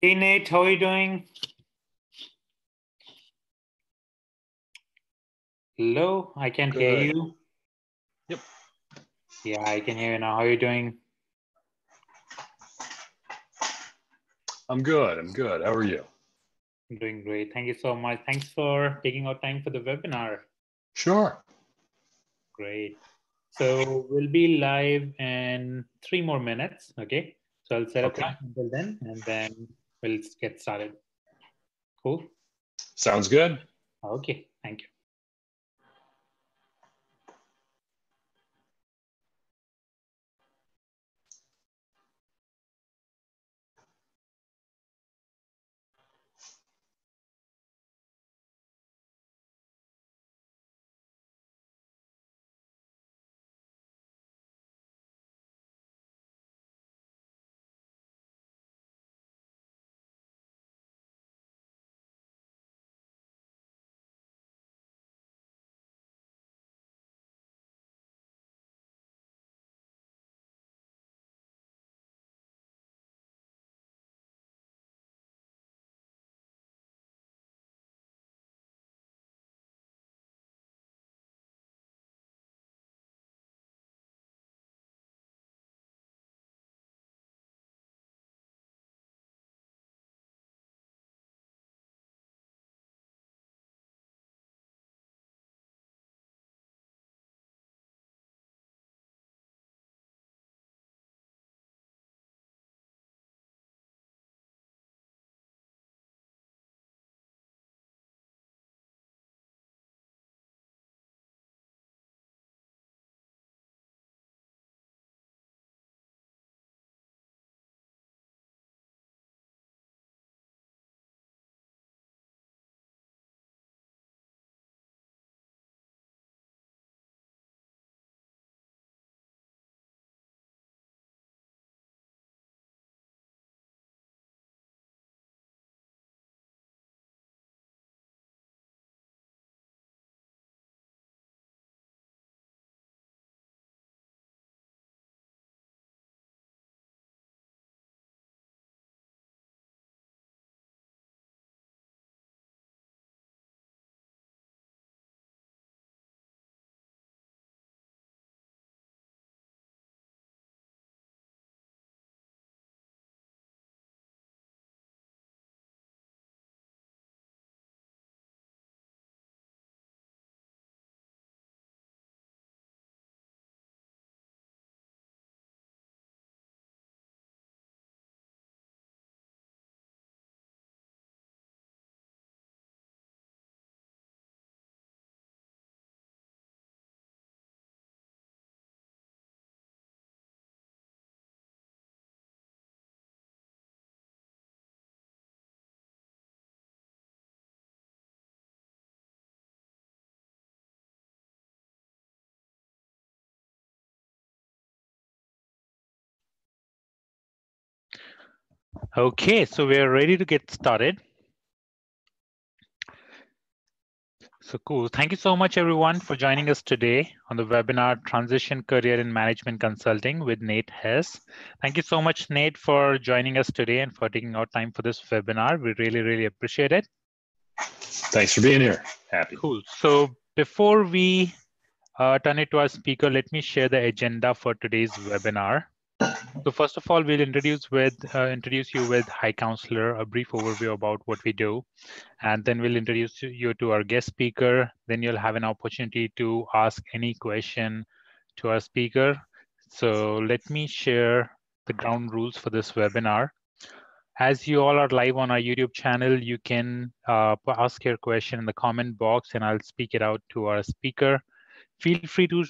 Hey Nate, how are you doing? Hello, I can't hear Good. you. Yep. Yeah, I can hear you now. How are you doing? I'm good. I'm good. How are you? I'm doing great. Thank you so much. Thanks for taking out time for the webinar. Sure. Great. So we'll be live in 3 more minutes. Okay. So I'll set up Okay. things until then and then we'll get started. Cool. Sounds good. Okay. Thank you. Okay, so we're ready to get started. So cool. Thank you so much, everyone, for joining us today on the webinar Transition Career in Management Consulting with Nate Hess. Thank you so much, Nate, for joining us today and for taking out time for this webinar. We really, really appreciate it. Thanks for being here. Happy. Cool. So before we turn it to our speaker, let me share the agenda for today's webinar. So first of all, we'll introduce you with High Counselor, a brief overview about what we do, and then we'll introduce you to our guest speaker. Then you'll have an opportunity to ask any question to our speaker. So let me share the ground rules for this webinar. As you all are live on our YouTube channel, you can ask your question in the comment box and I'll speak it out to our speaker. Feel free to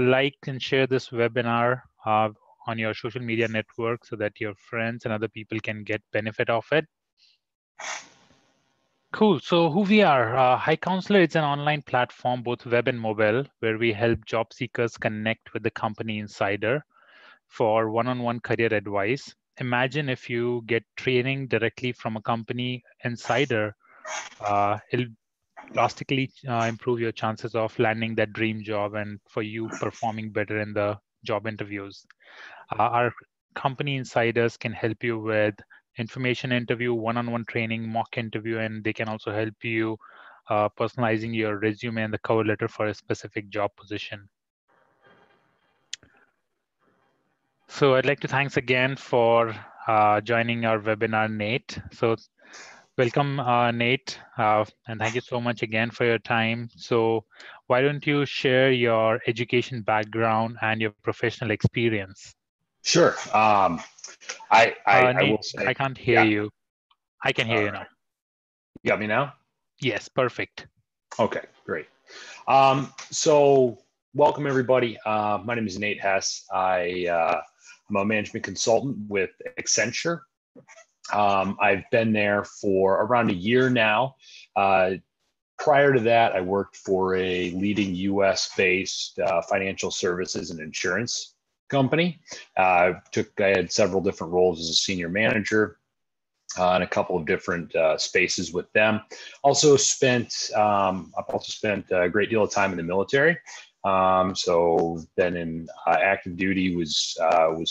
like and share this webinar on your social media network so that your friends and other people can get benefit of it. Cool. So who we are? High Counselor is an online platform, both web and mobile, where we help job seekers connect with the company insider for one-on-one career advice. Imagine if you get training directly from a company insider, it'll drastically improve your chances of landing that dream job and for you performing better in the job interviews. Our company insiders can help you with information interview, one-on-one training, mock interview, and they can also help you personalizing your resume and the cover letter for a specific job position. So I'd like to thanks again for joining our webinar, Nate. So welcome, Nate, and thank you so much again for your time. So why don't you share your education background and your professional experience? Sure. I Nate, will say, I can't hear yeah. you. I can hear All you right. now. You got me now? Yes, perfect. Okay, great. So welcome everybody. My name is Nate Hess. I'm a management consultant with Accenture. I've been there for around a year now. Prior to that, I worked for a leading US-based financial services and insurance company. I had several different roles as a senior manager in a couple of different spaces with them. I've also spent a great deal of time in the military. So been in active duty, was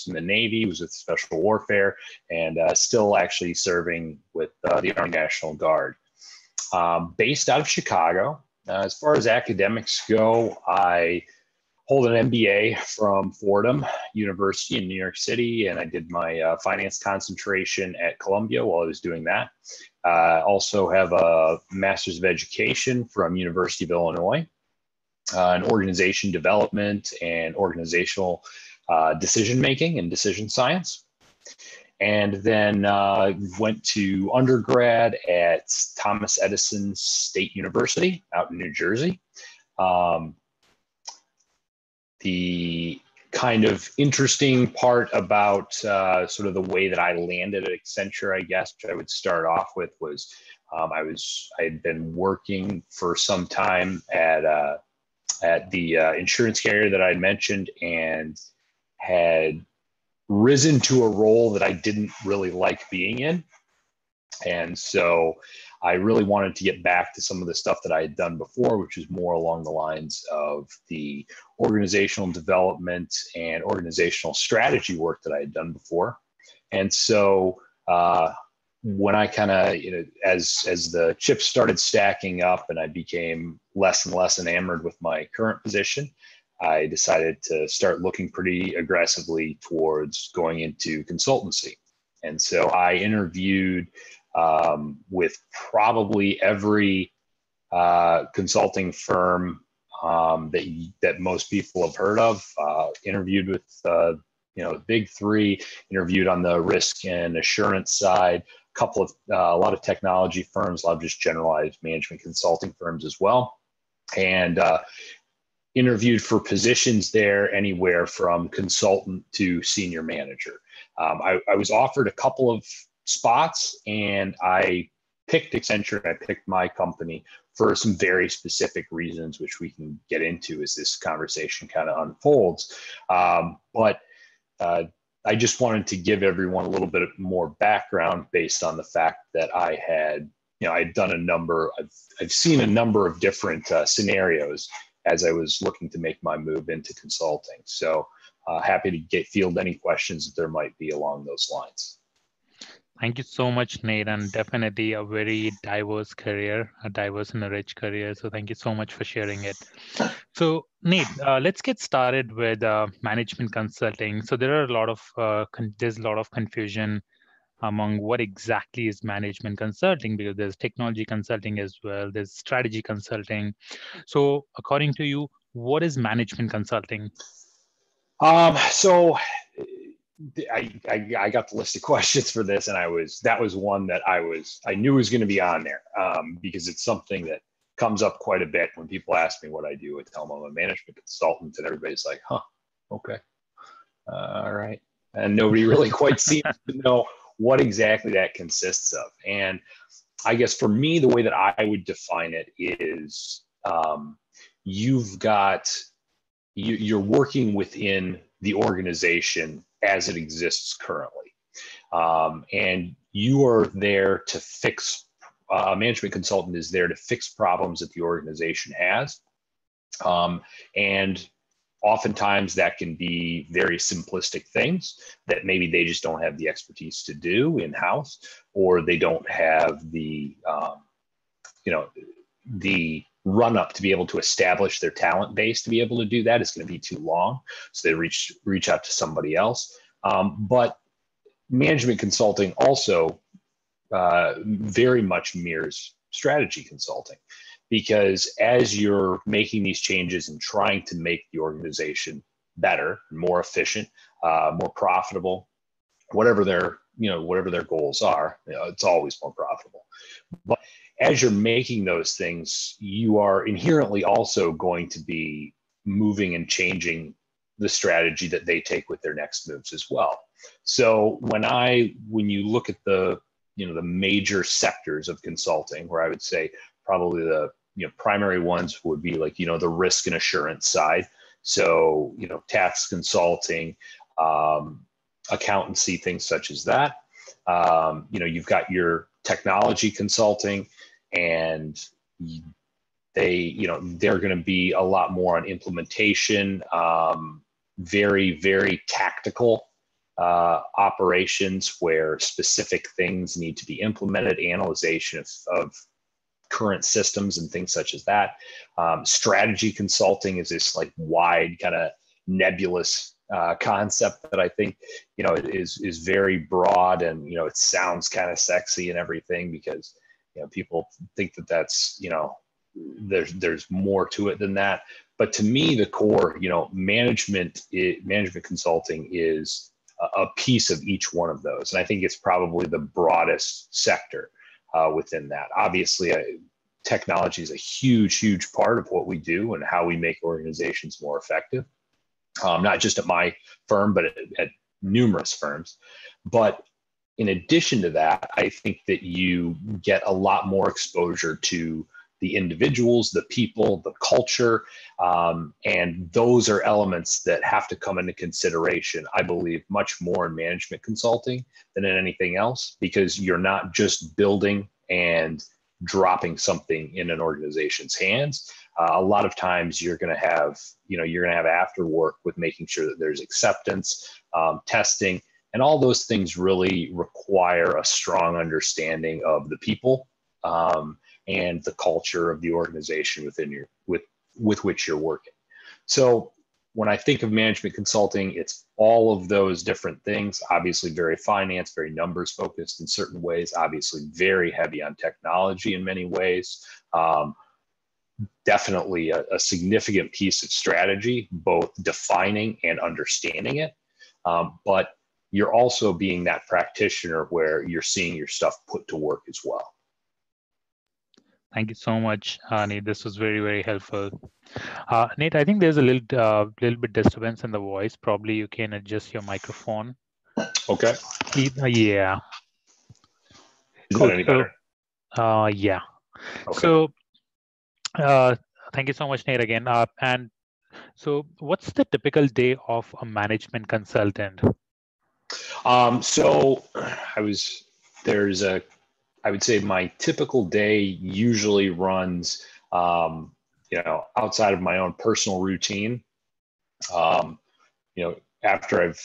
in the Navy, was with Special Warfare, and still actually serving with the Army National Guard. Based out of Chicago. As far as academics go, I hold an MBA from Fordham University in New York City, and I did my finance concentration at Columbia while I was doing that. Also have a Master's of Education from University of Illinois in organization development and organizational decision making and decision science. And then went to undergrad at Thomas Edison State University out in New Jersey. The kind of interesting part about sort of the way that I landed at Accenture, I guess, which I would start off with, was I had been working for some time at the insurance carrier that I mentioned, and had risen to a role that I didn't really like being in. And so I really wanted to get back to some of the stuff that I had done before, which is more along the lines of the organizational development and organizational strategy work that I had done before. And so when I kind of, as the chips started stacking up and I became less and less enamored with my current position, I decided to start looking pretty aggressively towards going into consultancy. And so I interviewed with probably every consulting firm that most people have heard of. Interviewed with the big three. Interviewed on the risk and assurance side. A lot of technology firms, a lot of just generalized management consulting firms as well, and interviewed for positions there anywhere from consultant to senior manager. I was offered a couple of spots, and I picked Accenture. I picked my company for some very specific reasons, which we can get into as this conversation kind of unfolds. But I just wanted to give everyone a little bit more background based on the fact that I had, I'd done I've seen a number of different scenarios as I was looking to make my move into consulting. So happy to field any questions that there might be along those lines. Thank you so much, Nate, and definitely a very diverse career, a diverse and a rich career. So thank you so much for sharing it. So Nate, let's get started with management consulting. So there are a lot of there's a lot of confusion among what exactly is management consulting, because there's technology consulting as well, there's strategy consulting. So according to you, what is management consulting? So I got the list of questions for this, and that was one that I knew was going to be on there because it's something that comes up quite a bit when people ask me what I do. I tell them I'm a management consultant, and everybody's like, "Huh, okay, all right," and nobody really quite seems to know what exactly that consists of. And I guess for me, the way that I would define it is you're working within the organization as it exists currently. And you are there to fix, a management consultant is there to fix problems that the organization has. And oftentimes that can be very simplistic things that maybe they just don't have the expertise to do in-house, or they don't have the, the run up to be able to establish their talent base to be able to do that is going to be too long. So they reach out to somebody else. But management consulting also very much mirrors strategy consulting, because as you're making these changes and trying to make the organization better, more efficient, more profitable, whatever their goals are, it's always more profitable. But as you're making those things, you are inherently also going to be moving and changing the strategy that they take with their next moves as well. So when you look at the major sectors of consulting, where I would say probably the primary ones would be like the risk and assurance side. So tax consulting, accountancy, things such as that. You've got your technology consulting, and they're going to be a lot more on implementation, very, very tactical operations where specific things need to be implemented, analyzation of current systems and things such as that. Strategy consulting is this like wide kind of nebulous concept that I think is very broad, and it sounds kind of sexy and everything, because people think that that's there's more to it than that. But to me, the core management consulting is a piece of each one of those, and I think it's probably the broadest sector within that. Obviously, technology is a huge part of what we do and how we make organizations more effective. Not just at my firm, but at numerous firms. But in addition to that, I think that you get a lot more exposure to the individuals, the people, the culture, and those are elements that have to come into consideration, I believe, much more in management consulting than in anything else, because you're not just building and dropping something in an organization's hands. A lot of times you're going to have after work with making sure that there's acceptance, testing, and all those things really require a strong understanding of the people and the culture of the organization with which you're working. So when I think of management consulting, it's all of those different things. Obviously, very finance, very numbers focused in certain ways. Obviously, very heavy on technology in many ways. Definitely a significant piece of strategy, both defining and understanding it. But you're also being that practitioner where you're seeing your stuff put to work as well. Thank you so much, Nate. This was very, very helpful. Nate, I think there's a little bit disturbance in the voice. Probably you can adjust your microphone. Okay. Yeah. Is that any better? Yeah. Okay. So thank you so much, Nate, again. And so what's the typical day of a management consultant? So I would say my typical day usually runs, outside of my own personal routine. After I've,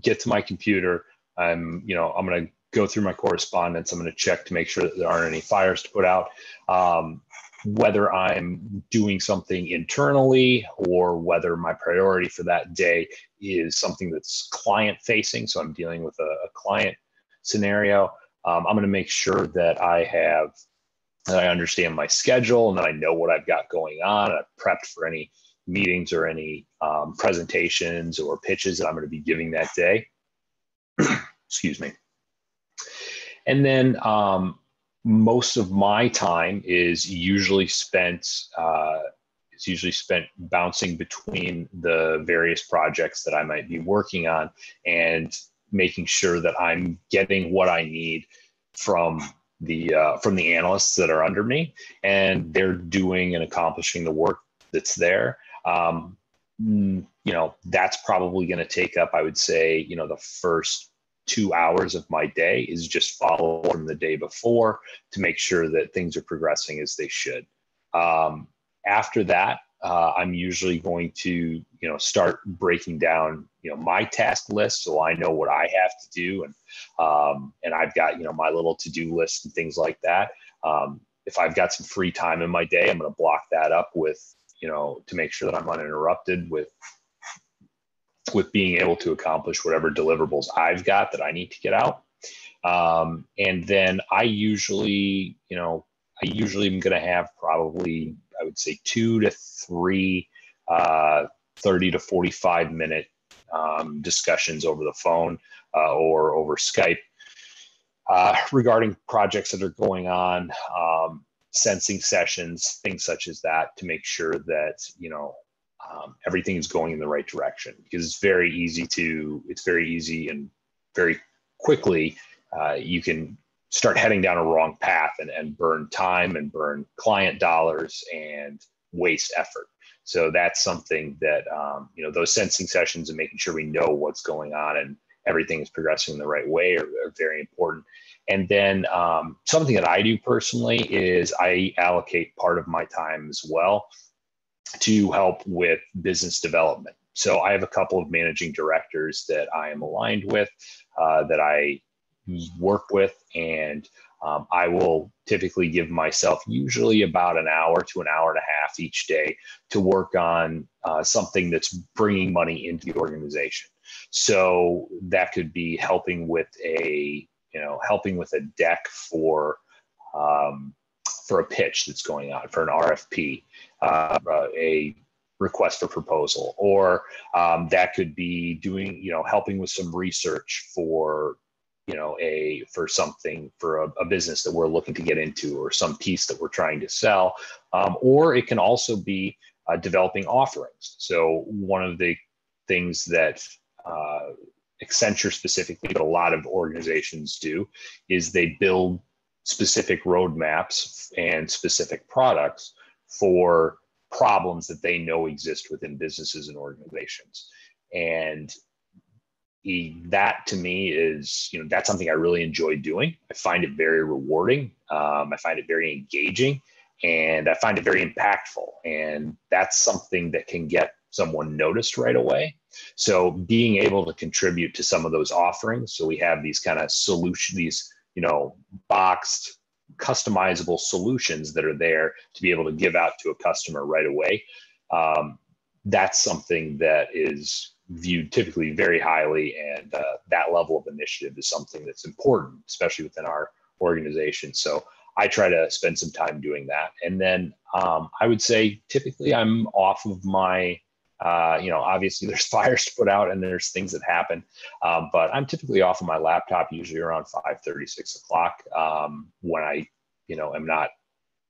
get to my computer, I'm going to go through my correspondence. I'm going to check to make sure that there aren't any fires to put out. Whether I'm doing something internally or whether my priority for that day is something that's client facing. So I'm dealing with a client scenario. I'm going to make sure that I understand my schedule and that I know what I've got going on. And I've prepped for any meetings or any presentations or pitches that I'm going to be giving that day. Excuse me. And then most of my time is usually spent bouncing between the various projects that I might be working on and making sure that I'm getting what I need from the analysts that are under me, and they're doing and accomplishing the work that's there. That's probably going to take up, I would say, the first 2 hours of my day is just follow from the day before to make sure that things are progressing as they should. After that, I'm usually going to, start breaking down, my task list, so I know what I have to do, and I've got, my little to-do list and things like that. If I've got some free time in my day, I'm going to block that up with, to make sure that I'm uninterrupted with being able to accomplish whatever deliverables I've got that I need to get out. And then I usually am going to have probably, I would say, 2 to 3 30 to 45 minute discussions over the phone or over Skype regarding projects that are going on, sensing sessions, things such as that, to make sure that, everything is going in the right direction, because it's very easy and very quickly you can start heading down a wrong path and burn time and burn client dollars and waste effort. So that's something that, those sensing sessions and making sure we know what's going on and everything is progressing in the right way are very important. And then something that I do personally is I allocate part of my time as well to help with business development. So I have a couple of managing directors that I am aligned with, that I work with, and I will typically give myself usually about an hour to an hour and a half each day to work on something that's bringing money into the organization. So that could be helping with a deck for a pitch that's going on, for an RFP, a request for proposal, or that could be doing, helping with some research for, for a business that we're looking to get into, or some piece that we're trying to sell. Or it can also be developing offerings. So one of the things that Accenture specifically, but a lot of organizations do, is they build specific roadmaps and specific products for problems that they know exist within businesses and organizations. And that to me is, that's something I really enjoy doing. I find it very rewarding. I find it very engaging, and I find it very impactful. And that's something that can get someone noticed right away. So being able to contribute to some of those offerings. So we have these kind of boxed, customizable solutions that are there to be able to give out to a customer right away. That's something that is viewed typically very highly, and that level of initiative is something that's important, especially within our organization. So I try to spend some time doing that. And then I would say typically I'm off of my, obviously there's fires to put out and there's things that happen, but I'm typically off of my laptop usually around 5:30, 6 o'clock, when I, am not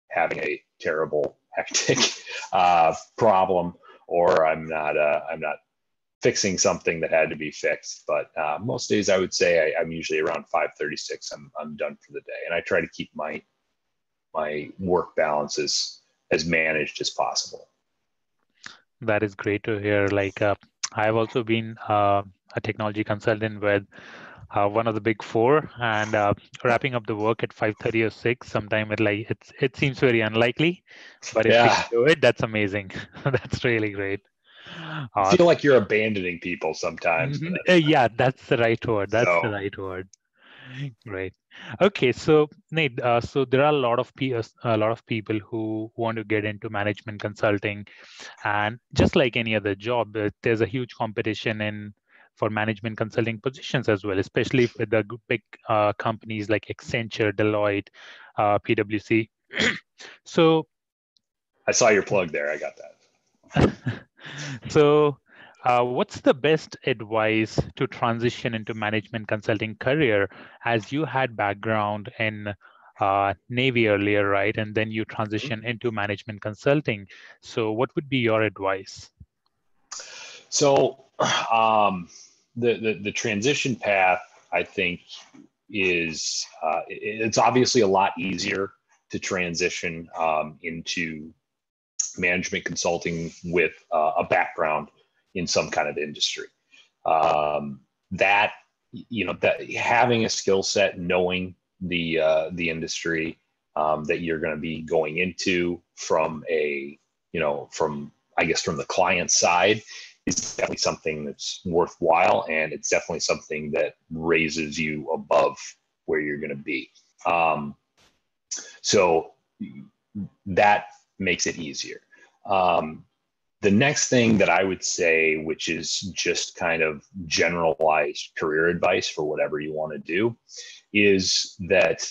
having a terrible, hectic problem, or I'm not fixing something that had to be fixed. But most days I would say I'm usually around 5:36. I'm done for the day, and I try to keep my work balance as managed as possible. That is great to hear. Like I've also been a technology consultant with one of the big four, and wrapping up the work at 5:30 or 6. Sometime it seems very unlikely, but if we can do it, that's amazing. That's really great. I feel like you're abandoning people sometimes. Yeah, that's the right word. That's the right word. Great. Okay, so Nate, so there are a lot of people who want to get into management consulting, and just like any other job, there's a huge competition for management consulting positions as well, especially with the big companies like Accenture, Deloitte, PwC. So I saw your plug there. I got that. So what's the best advice to transition into management consulting career, as you had background in Navy earlier, right? And then you transition into management consulting. So what would be your advice? So the transition path, I think, is it's obviously a lot easier to transition into management consulting with a background in some kind of industry. That having a skill set, knowing the industry that you're going to be going into from I guess from the client side, is definitely something that's worthwhile, and it's definitely something that raises you above where you're going to be. So that makes it easier. The next thing that I would say, which is just kind of generalized career advice for whatever you want to do, is that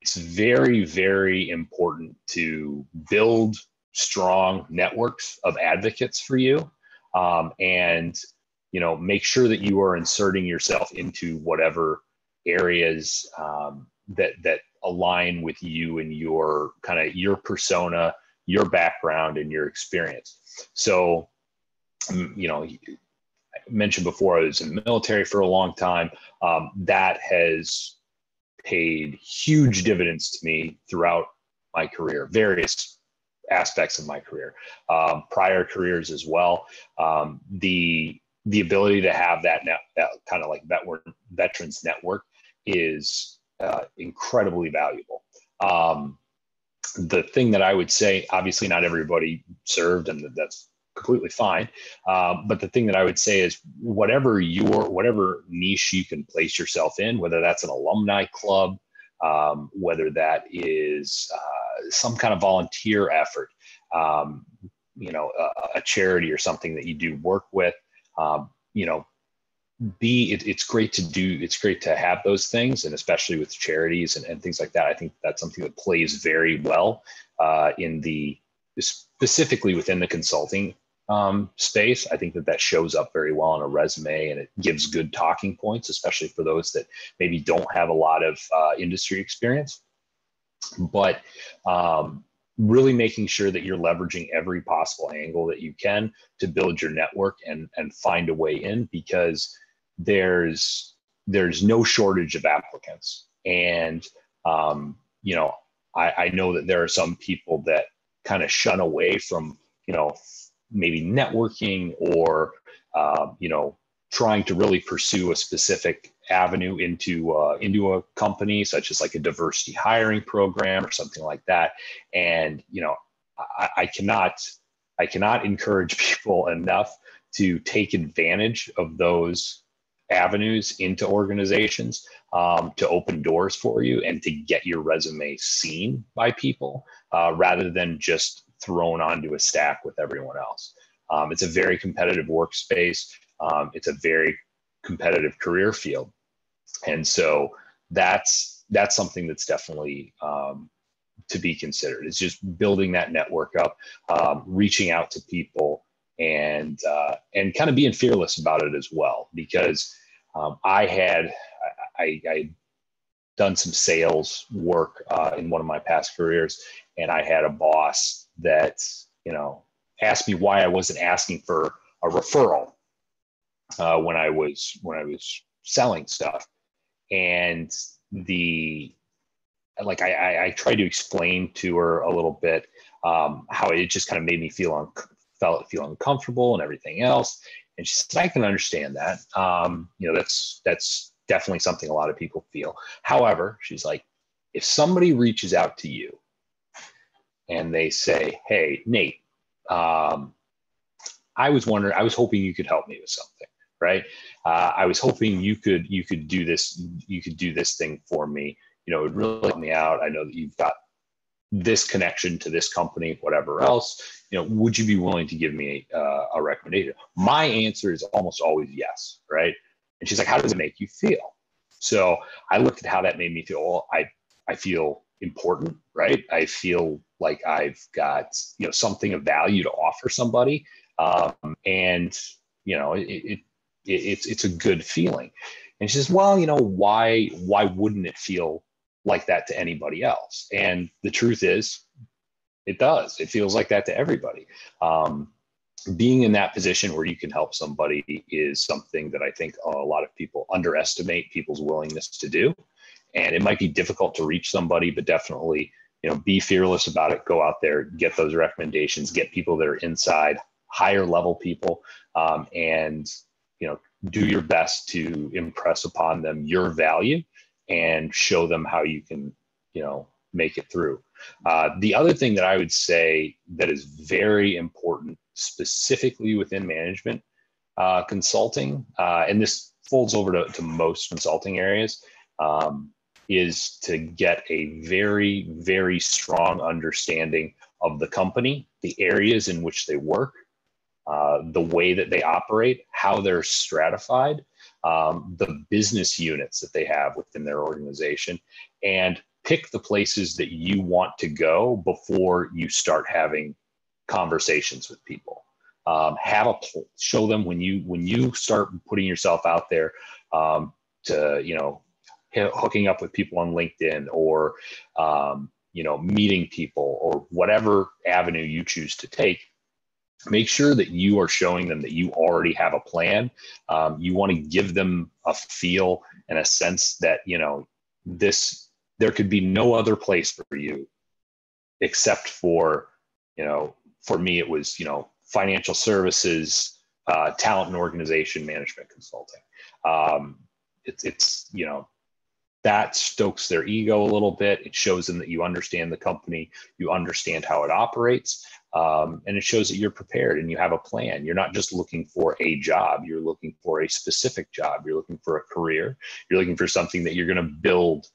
it's very, very important to build strong networks of advocates for you, and make sure that you are inserting yourself into whatever areas that align with you and your kind of your persona, your background, and your experience. So, I mentioned before I was in the military for a long time. That has paid huge dividends to me throughout my career, various aspects of my career, prior careers as well. The ability to have that kind of like veterans network is incredibly valuable. The thing that I would say, obviously not everybody served, and that's completely fine. But the thing that I would say is whatever niche you can place yourself in, whether that's an alumni club, whether that is some kind of volunteer effort, a charity or something that you do work with, it's great to have those things, and especially with charities and things like that. I think that's something that plays very well specifically within the consulting space. I think that shows up very well on a resume, and it gives good talking points, especially for those that maybe don't have a lot of industry experience. But really making sure that you're leveraging every possible angle that you can to build your network and find a way in, because there's no shortage of applicants. And I know that there are some people that kind of shun away from maybe networking or trying to really pursue a specific avenue into a company, such as like a diversity hiring program or something like that. And I cannot encourage people enough to take advantage of those avenues into organizations, to open doors for you and to get your resume seen by people, rather than just thrown onto a stack with everyone else. It's a very competitive workspace. It's a very competitive career field. And so that's something that's definitely to be considered. It's just building that network up, reaching out to people, and kind of being fearless about it as well. Because I had done some sales work in one of my past careers, and I had a boss that asked me why I wasn't asking for a referral when I was selling stuff. And I tried to explain to her a little bit how it just kind of made me feel uncomfortable and everything else. And she said, I can understand that. That's definitely something a lot of people feel. However, she's like, if somebody reaches out to you and they say, hey, Nate, I was hoping you could help me with something, right? I was hoping you could do this thing for me. It would really help me out. I know that you've got this connection to this company, whatever else. Would you be willing to give me a recommendation? My answer is almost always yes, right? And she's like, how does it make you feel? So I looked at how that made me feel. Well, I feel important, right? I feel like I've got something of value to offer somebody, and it's a good feeling. And she says, well, why wouldn't it feel like that to anybody else? And the truth is, it does. It feels like that to everybody. Being in that position where you can help somebody is something that I think a lot of people underestimate people's willingness to do. And it might be difficult to reach somebody, but definitely, be fearless about it. Go out there, get those recommendations, get people that are inside, higher level people, and do your best to impress upon them your value and show them how you can, make it through. The other thing that I would say that is very important specifically within management consulting, and this folds over to most consulting areas, is to get a very, very strong understanding of the company, the areas in which they work, the way that they operate, how they're stratified, the business units that they have within their organization, and pick the places that you want to go before you start having conversations with people. Show them when you start putting yourself out there, to hooking up with people on LinkedIn, or meeting people, or whatever avenue you choose to take. Make sure that you are showing them that you already have a plan. You want to give them a feel and a sense that there could be no other place for you except for, for me it was financial services, talent and organization management consulting. It's that stokes their ego a little bit. It shows them that you understand the company, you understand how it operates, and it shows that you're prepared and you have a plan. You're not just looking for a job, you're looking for a specific job. You're looking for a career. You're looking for something that you're going to build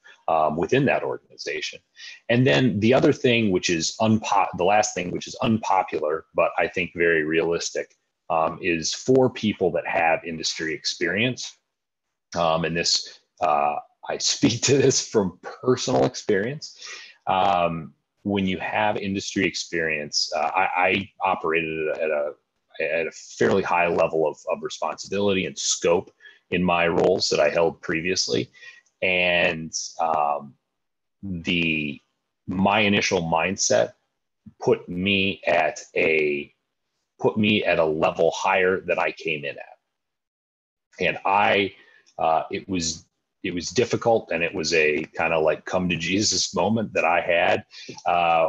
within that organization. And then the other thing, which is the last thing, which is unpopular, but I think very realistic, is for people that have industry experience. And this, I speak to this from personal experience. When you have industry experience, I operated at a fairly high level of responsibility and scope in my roles that I held previously. And my initial mindset put me at a level higher that I came in at. And it was difficult, and it was a kind of like come to Jesus moment that I had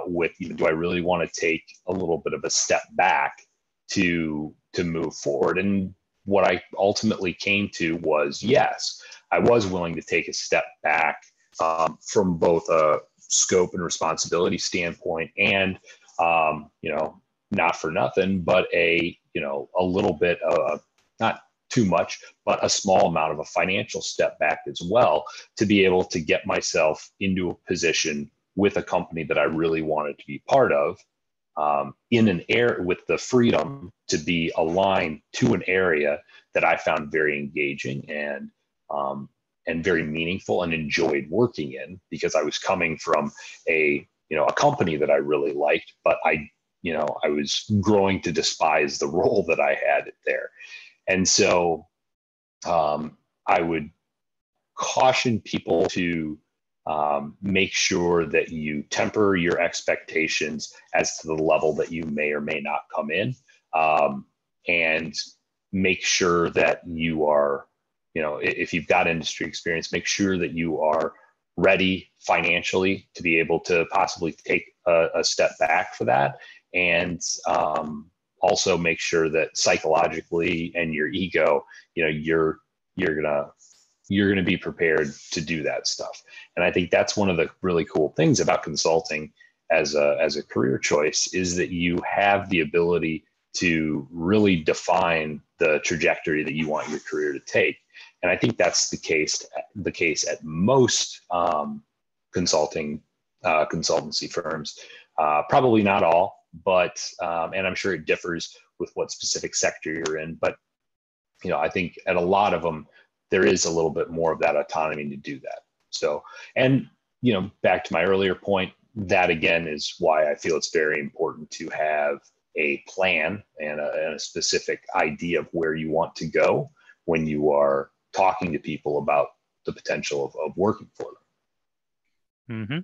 with, do I really want to take a little bit of a step back to move forward? And what I ultimately came to was, yes, I was willing to take a step back from both a scope and responsibility standpoint, and not for nothing, but a little bit of, not too much, but a small amount of a financial step back as well, to be able to get myself into a position with a company that I really wanted to be part of, in an area with the freedom to be aligned to an area that I found very engaging and very meaningful and enjoyed working in, because I was coming from a company that I really liked, but I was growing to despise the role that I had there. And so I would caution people to make sure that you temper your expectations as to the level that you may or may not come in, and make sure that you are, if you've got industry experience, make sure that you are ready financially to be able to possibly take a step back for that. And also make sure that psychologically and your ego, you're gonna be prepared to do that stuff. And I think that's one of the really cool things about consulting as a career choice, is that you have the ability to really define the trajectory that you want your career to take. And I think that's the case at most consultancy firms. Probably not all, but and I'm sure it differs with what specific sector you're in. But I think at a lot of them, there is a little bit more of that autonomy to do that. So, and back to my earlier point, that again is why I feel it's very important to have a plan and a specific idea of where you want to go when you are talking to people about the potential of working for them. Mm-hmm.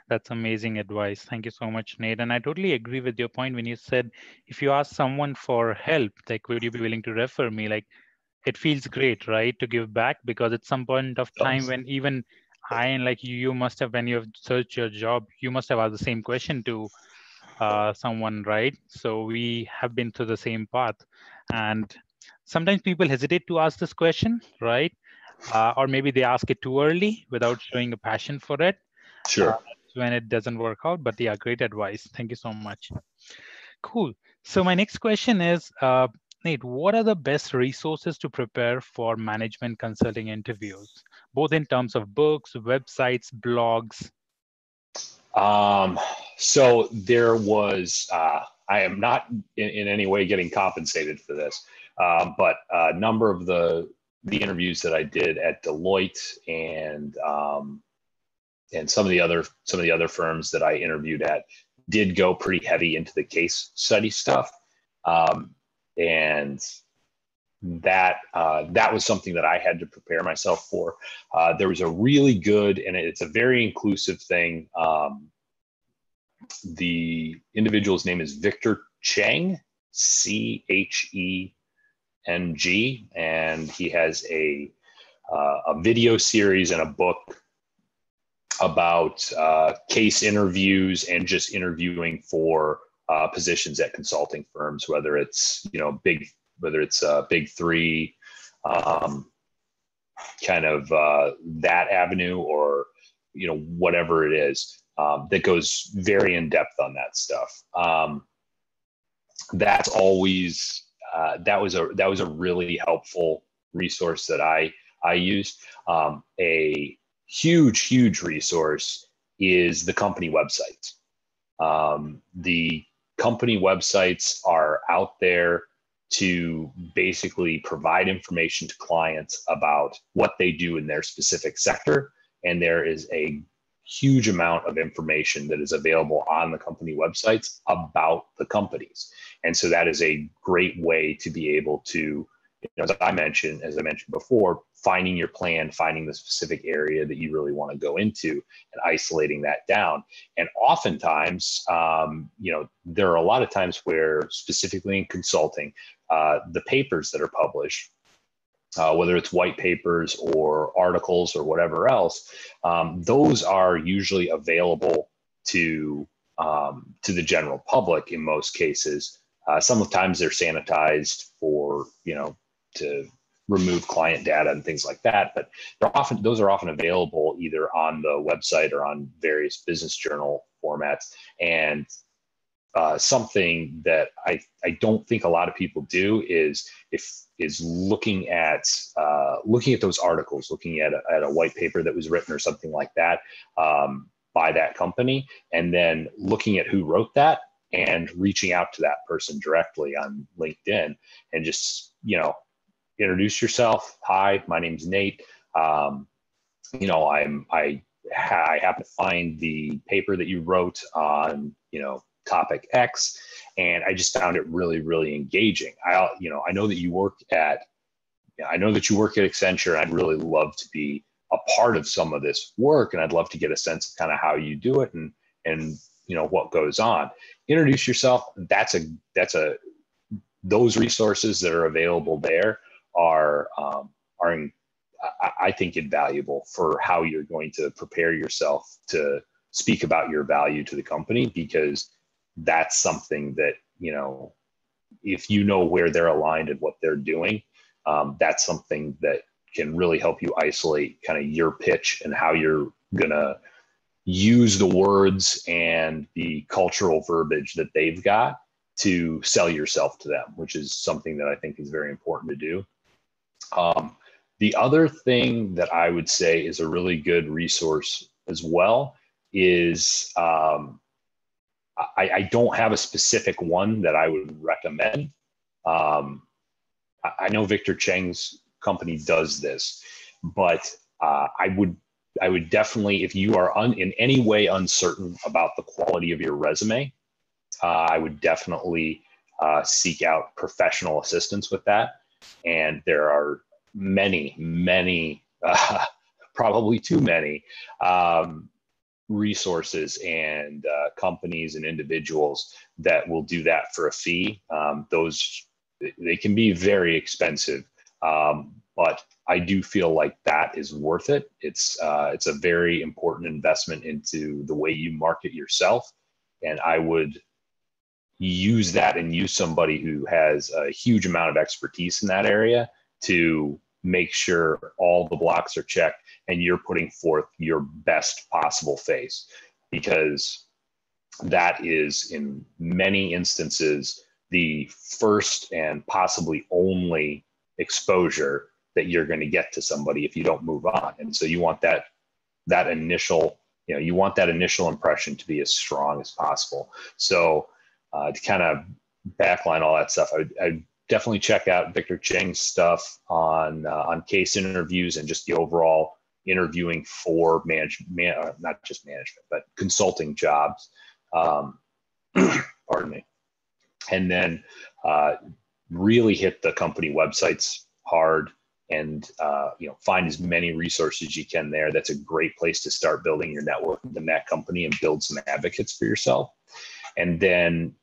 That's amazing advice. Thank you so much, Nate. And I totally agree with your point when you said, if you ask someone for help, like, would you be willing to refer me? Like, it feels great, right, to give back, because at some point of time when even I, and like you must have, when you have searched your job, you must have asked the same question to someone, right? So we have been through the same path. And sometimes people hesitate to ask this question, right? Or maybe they ask it too early without showing a passion for it. Sure. When it doesn't work out. But yeah, great advice. Thank you so much. Cool. So my next question is, Nate, what are the best resources to prepare for management consulting interviews, both in terms of books, websites, blogs? So there was, I am not in any way getting compensated for this, but a number of the interviews that I did at Deloitte and some of the other firms that I interviewed at did go pretty heavy into the case study stuff, and that was something that I had to prepare myself for. There was a really good, and it's a very inclusive thing. The individual's name is Victor Cheng, Cheng, and he has a video series and a book about case interviews and just interviewing for positions at consulting firms, whether it's big three, kind of that avenue, or whatever it is, that goes very in depth on that stuff. That's always that was a really helpful resource that I used. A huge resource is the company websites. The company websites are out there to basically provide information to clients about what they do in their specific sector. And there is a huge amount of information that is available on the company websites about the companies. And so that is a great way to be able to, as I mentioned before, finding your plan, finding the specific area that you really want to go into and isolating that down. And oftentimes, there are a lot of times where, specifically in consulting, the papers that are published, whether it's white papers or articles or whatever else, those are usually available to the general public in most cases. Sometimes they're sanitized for, to remove client data and things like that, but those are often available either on the website or on various business journal formats. And something that I don't think a lot of people do is looking at those articles, looking at a white paper that was written or something like that, by that company, and then looking at who wrote that and reaching out to that person directly on LinkedIn and just, introduce yourself. Hi, my name's Nate. I happen to find the paper that you wrote on, topic X, and I just found it really, really engaging. I know that you work at Accenture. I'd really love to be a part of some of this work, and I'd love to get a sense of kind of how you do it and what goes on. Introduce yourself. Those resources that are available there are I think invaluable for how you're going to prepare yourself to speak about your value to the company, because that's something that, if you know where they're aligned and what they're doing, that's something that can really help you isolate kind of your pitch and how you're going to use the words and the cultural verbiage that they've got to sell yourself to them, which is something that I think is very important to do. The other thing that I would say is a really good resource as well is, I don't have a specific one that I would recommend. I know Victor Cheng's company does this, but I would definitely, if you are in any way uncertain about the quality of your resume, I would definitely seek out professional assistance with that. And there are many, probably too many, resources and companies and individuals that will do that for a fee. They can be very expensive, but I do feel like that is worth it. It's a very important investment into the way you market yourself, and I would use that and use somebody who has a huge amount of expertise in that area to make sure all the blocks are checked and you're putting forth your best possible face, because that is in many instances the first and possibly only exposure that you're going to get to somebody if you don't move on. And so you want that initial, you want that initial impression to be as strong as possible. So to kind of backline all that stuff, I definitely check out Victor Cheng's stuff on case interviews and just the overall interviewing for not just management, but consulting jobs. Pardon me. And then really hit the company websites hard and find as many resources as you can there. That's a great place to start building your network in that company and build some advocates for yourself. And then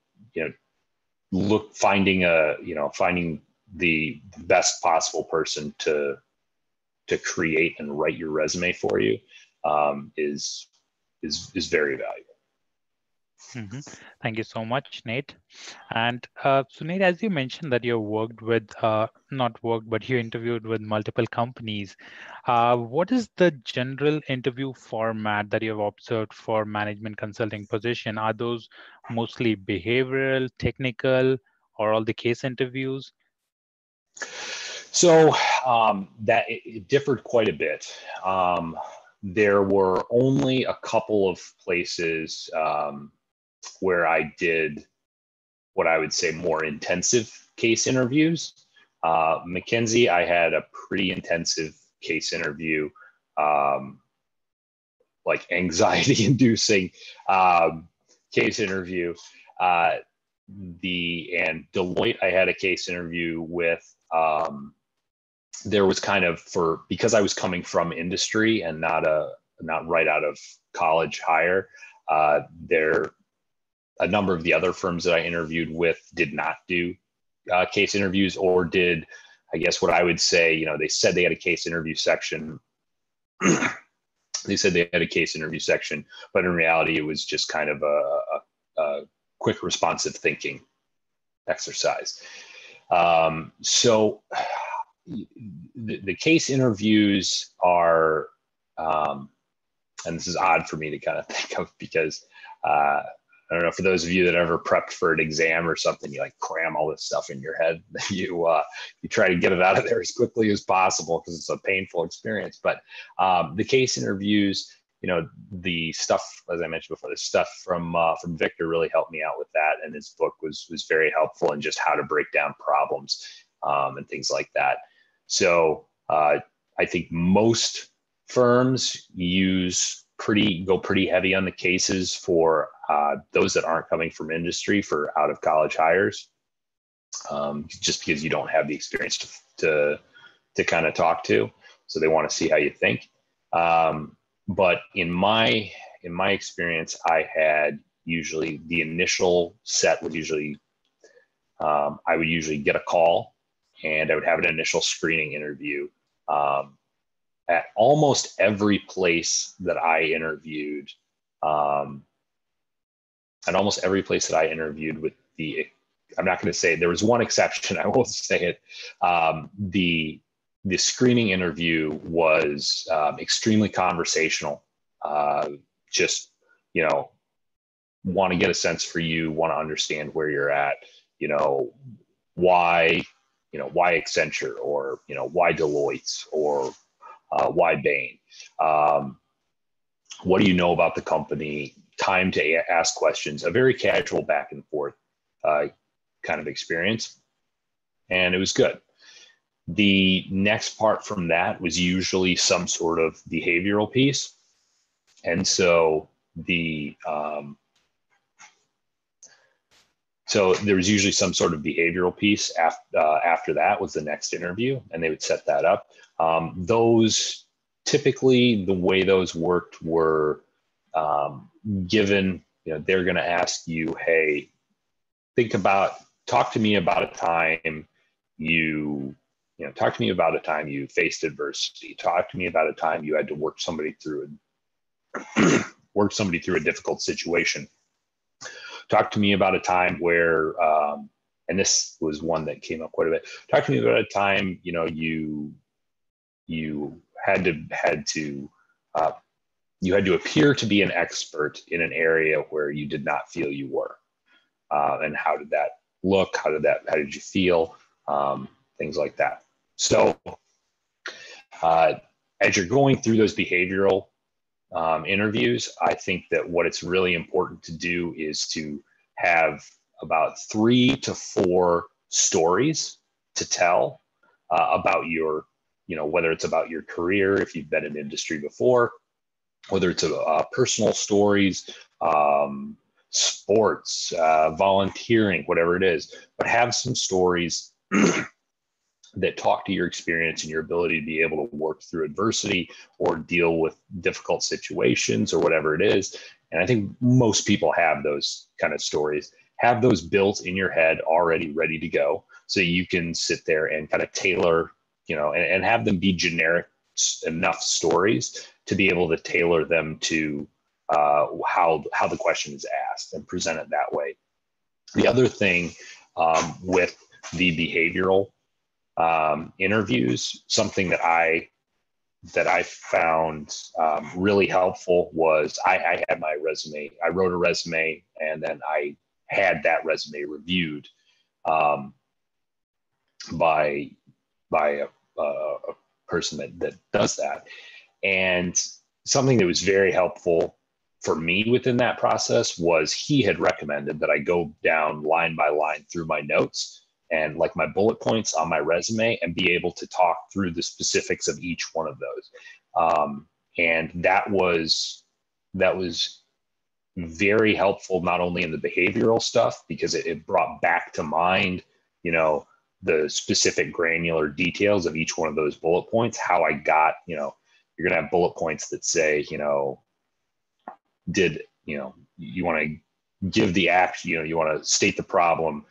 finding the best possible person to create and write your resume for you is very valuable. Mm-hmm. Thank you so much, Nate. And so Nate, as you mentioned that you worked with, not worked, but you interviewed with multiple companies. What is the general interview format that you have observed for management consulting position? Are those mostly behavioral, technical, or all the case interviews? So that it differed quite a bit. There were only a couple of places where I did what I would say more intensive case interviews. McKinsey, I had a pretty intensive case interview, like anxiety-inducing case interview. And Deloitte, I had a case interview with. There was kind of because I was coming from industry and not right out of college hire. A number of the other firms that I interviewed with did not do case interviews, or did, I guess what I would say, they said they had a case interview section. They said they had a case interview section, but in reality, it was just kind of a quick responsive thinking exercise. So the case interviews are, and this is odd for me to kind of think of because I don't know, for those of you that ever prepped for an exam or something, you like cram all this stuff in your head. You try to get it out of there as quickly as possible because it's a painful experience. But the case interviews, the stuff, as I mentioned before, the stuff from Victor really helped me out with that, and his book was very helpful in just how to break down problems and things like that. So I think most firms go pretty heavy on the cases for those that aren't coming from industry for out of college hires, just because you don't have the experience to kind of talk to. So they want to see how you think. But in my experience, I had usually the initial set would usually, I would usually get a call and I would have an initial screening interview. At almost every place that I interviewed, with I'm not going to say, there was one exception, I will say it. The screening interview was extremely conversational. Just, want to get a sense for you, want to understand where you're at, why Accenture, or, why Deloitte, or why Bain? What do you know about the company? Time to ask questions, a very casual back and forth kind of experience. And it was good. The next part from that was usually some sort of behavioral piece. And so so there was usually some sort of behavioral piece after that was the next interview, and they would set that up. Those typically, the way those worked were given, they're going to ask you, hey, talk to me about a time you faced adversity. Talk to me about a time you had to work somebody through a difficult situation. Talk to me about a time where, and this was one that came up quite a bit. Talk to me about a time, you had to appear to be an expert in an area where you did not feel you were, and how did that look? How did you feel? Things like that. So as you're going through those behavioral interviews, I think that what it's really important to do is to have about 3 to 4 stories to tell about your, whether it's about your career, if you've been in industry before, whether it's personal stories, sports, volunteering, whatever it is, but have some stories that talk to your experience and your ability to be able to work through adversity or deal with difficult situations or whatever it is. And I think most people have those kind of stories, have those built in your head already ready to go. So you can sit there and kind of tailor, and have them be generic enough stories to be able to tailor them to how the question is asked and present it that way. The other thing with the behavioral interviews, something that I found really helpful was I had my resume. I wrote a resume, and then I had that resume reviewed by a person that does that. And something that was very helpful for me within that process was he had recommended that I go down line by line through my notes and like my bullet points on my resume and be able to talk through the specifics of each one of those. And that was very helpful, not only in the behavioral stuff, because it brought back to mind, the specific granular details of each one of those bullet points, how I got, you're going to have bullet points that say, you want to give the action, you want to state the problem,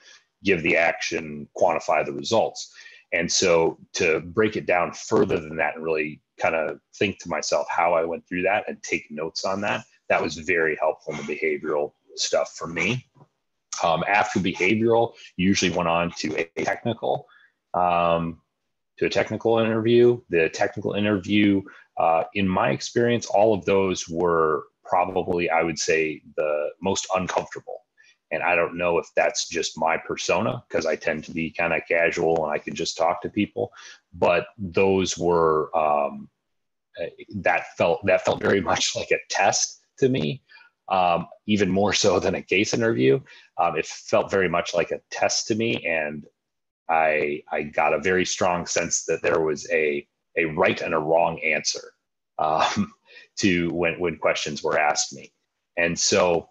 give the action, quantify the results. And so to break it down further than that and really kind of think to myself how I went through that and take notes on that, that was very helpful in the behavioral stuff for me. After behavioral, usually went on to a technical interview. The technical interview, in my experience, all of those were probably, I would say, the most uncomfortable. And I don't know if that's just my persona, because I tend to be kind of casual and I can just talk to people. But those were that felt very much like a test to me, even more so than a case interview. It felt very much like a test to me, and I got a very strong sense that there was a right and a wrong answer to when questions were asked me. And so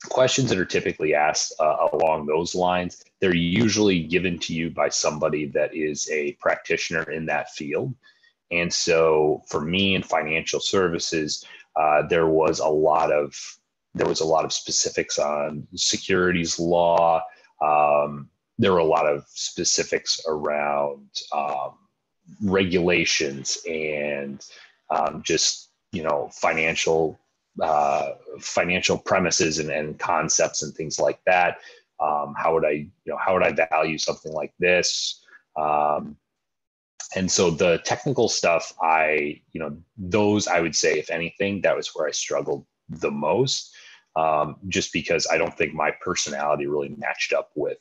questions that are typically asked along those lines, they're usually given to you by somebody that is a practitioner in that field. And so for me in financial services, there was a lot of specifics on securities law. There were a lot of specifics around regulations and just financial premises and concepts and things like that. How would I value something like this? And so the technical stuff, those I would say, if anything, that was where I struggled the most, just because I don't think my personality really matched up with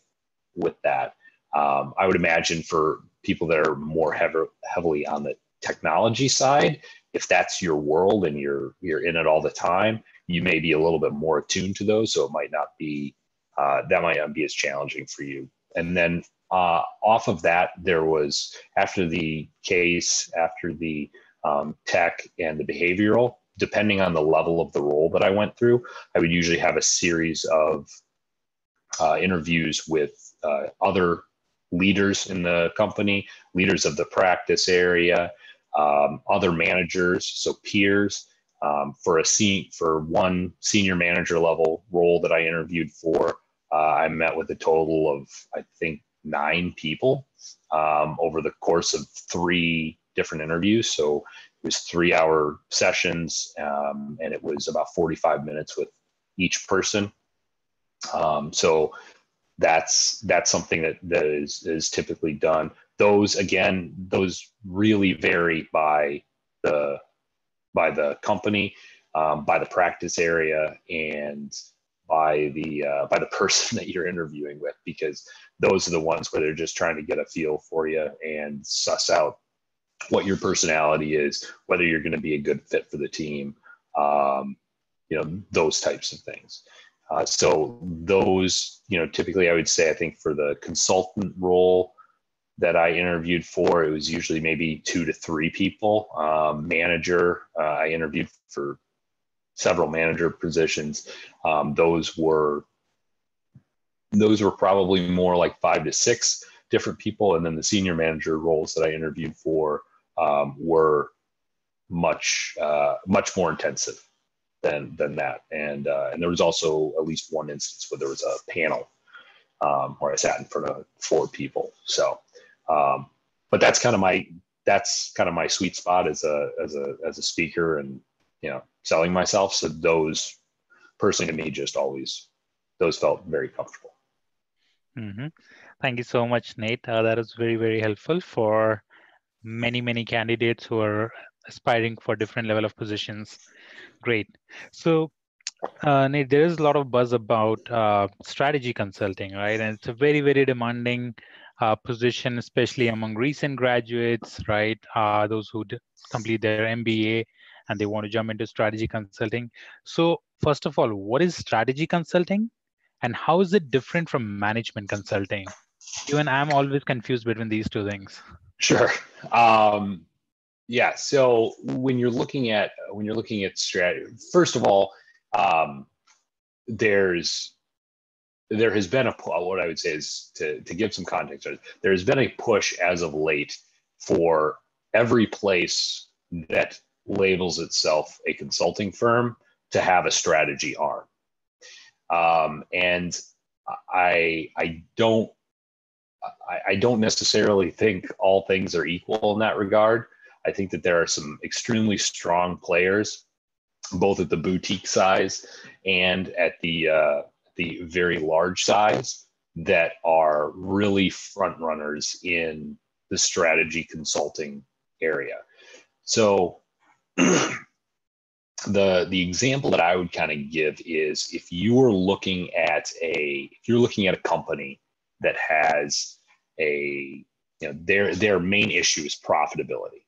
that. I would imagine for people that are more heavily on the technology side, if that's your world and you're in it all the time, you may be a little bit more attuned to those. So it might not be, that might not be as challenging for you. And then off of that, there was, after the case, after the tech and the behavioral, depending on the level of the role that I went through, I would usually have a series of interviews with other leaders in the company, leaders of the practice area, other managers, so peers. For one senior manager level role that I interviewed for, I met with a total of, I think, 9 people over the course of 3 different interviews. So it was 3-hour sessions, and it was about 45 minutes with each person. So that's something that is typically done. Those really vary by the company, by the practice area, and by the person that you're interviewing with, because those are the ones where they're just trying to get a feel for you and suss out what your personality is, whether you're going to be a good fit for the team, those types of things. So those, typically I would say, I think for the consultant role that I interviewed for, it was usually maybe 2 to 3 people. Manager, I interviewed for several manager positions. Those were probably more like 5 to 6 different people. And then the senior manager roles that I interviewed for were much more intensive than that. And there was also at least one instance where there was a panel where I sat in front of 4 people. So, but that's kind of my sweet spot as a speaker and, selling myself. So those personally to me those felt very comfortable. Mm-hmm. Thank you so much, Nate. That is very, very helpful for many candidates who are aspiring for different level of positions. Great. So, Nate, there is a lot of buzz about strategy consulting, right? And it's a very, very demanding position, especially among recent graduates, right? Those who complete their MBA and they want to jump into strategy consulting. So, first of all, what is strategy consulting, and how is it different from management consulting? Even I'm always confused between these two things. Sure. Yeah. So when you're looking at strategy, first of all, there has been what I would say is to give some context. There has been a push as of late for every place that labels itself a consulting firm to have a strategy arm. And I don't necessarily think all things are equal in that regard. I think that there are some extremely strong players, both at the boutique size and at the very large size, that are really front runners in the strategy consulting area. So the example that I would kind of give is if you're looking at a company that has their main issue is profitability.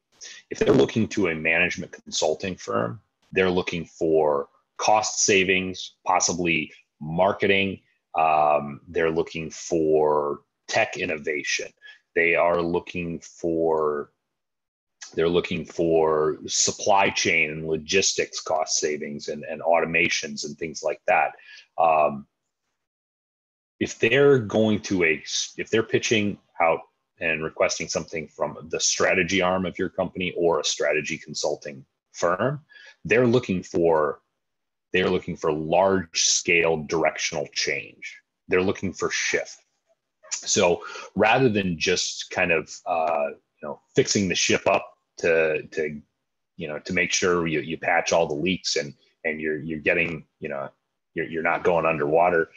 If they're looking to a management consulting firm, they're looking for cost savings, possibly marketing. They're looking for tech innovation. They're looking for supply chain and logistics cost savings and automations and things like that. If they're pitching out and requesting something from the strategy arm of your company or a strategy consulting firm, they're looking for large scale directional change. They're looking for shift. So rather than just kind of fixing the ship up to make sure you patch all the leaks and you're getting you're not going underwater.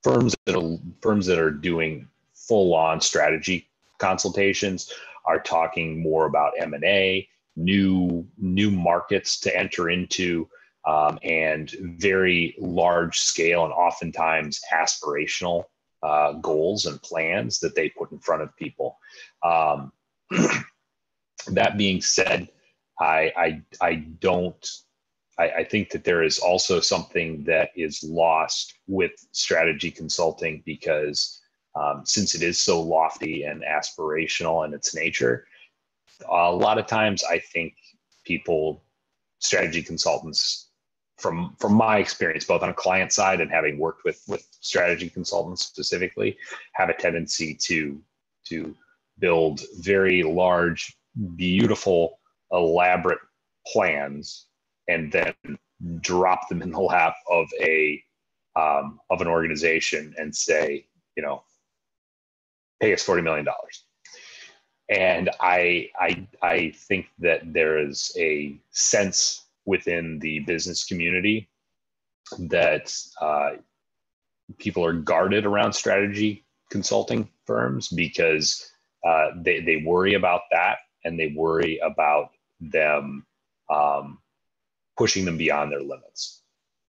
Firms that are doing full-on strategy consultations are talking more about M&A, new markets to enter into, and very large scale and oftentimes aspirational goals and plans that they put in front of people. That being said, I think that there is also something that is lost with strategy consulting because since it is so lofty and aspirational in its nature, a lot of times I think strategy consultants, from my experience, both on a client side and having worked with strategy consultants specifically, have a tendency to build very large, beautiful, elaborate plans and then drop them in the lap of an organization and say, pay us $40 million. And I think that there is a sense within the business community that people are guarded around strategy consulting firms because they worry about that, and they worry about them pushing them beyond their limits.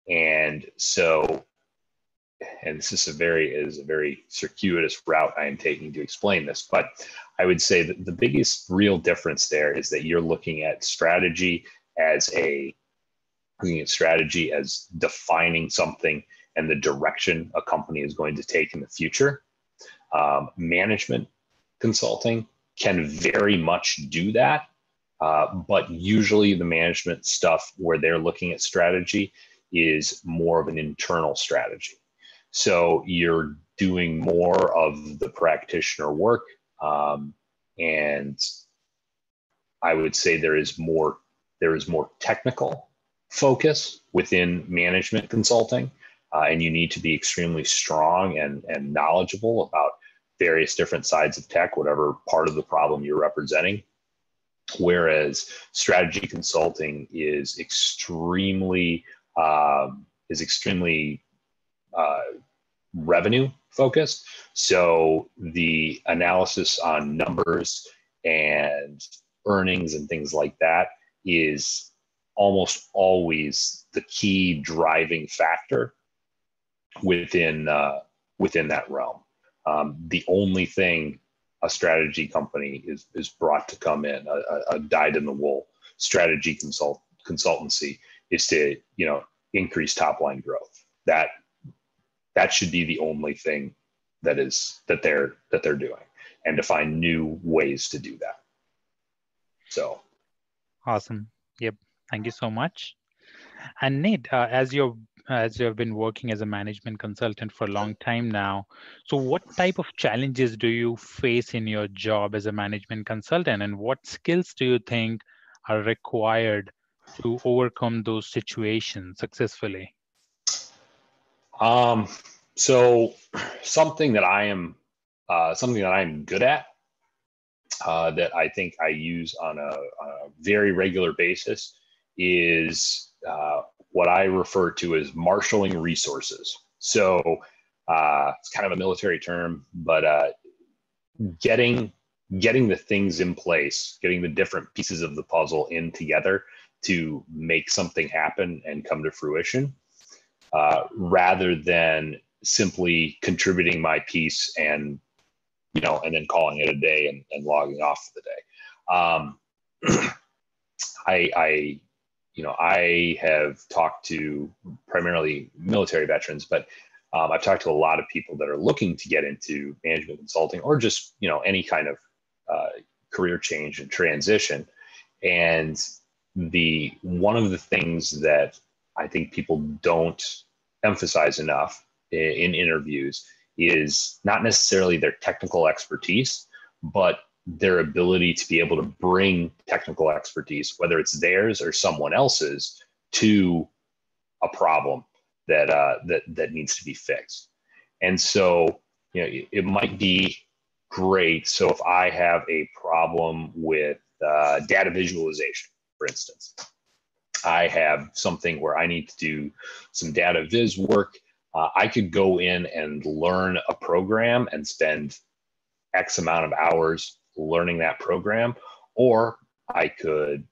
And so, and this is a very circuitous route I am taking to explain this, but I would say that the biggest real difference there is that you're looking at strategy as defining something and the direction a company is going to take in the future. Management consulting can very much do that, but usually the management stuff where they're looking at strategy is more of an internal strategy. So you're doing more of the practitioner work, and I would say there is more technical focus within management consulting, and you need to be extremely strong and knowledgeable about various different sides of tech, whatever part of the problem you're representing. Whereas strategy consulting is extremely revenue focused. So the analysis on numbers and earnings and things like that is almost always the key driving factor within that realm. The only thing a strategy company is brought to come in, a dyed-in-the-wool strategy consultancy, is to increase top line growth. That should be the only thing that they're doing, and to find new ways to do that. So awesome. Yep. Thank you so much. And Nate, as you have been working as a management consultant for a long time now, so what type of challenges do you face in your job as a management consultant, and what skills do you think are required to overcome those situations successfully? So something that I'm good at, that I think I use on a very regular basis, is what I refer to as marshaling resources. So it's kind of a military term, but getting the things in place, getting the different pieces of the puzzle in together to make something happen and come to fruition, rather than simply contributing my piece and then calling it a day and logging off for the day. I have talked to primarily military veterans, but I've talked to a lot of people that are looking to get into management consulting, or just any kind of career change and transition. And one of the things that I think people don't emphasize enough in interviews is not necessarily their technical expertise, but their ability to be able to bring technical expertise, whether it's theirs or someone else's, to a problem that needs to be fixed. And so, it might be great. So if I have a problem with data visualization, for instance, I have something where I need to do some data viz work. I could go in and learn a program and spend X amount of hours learning that program, or I could,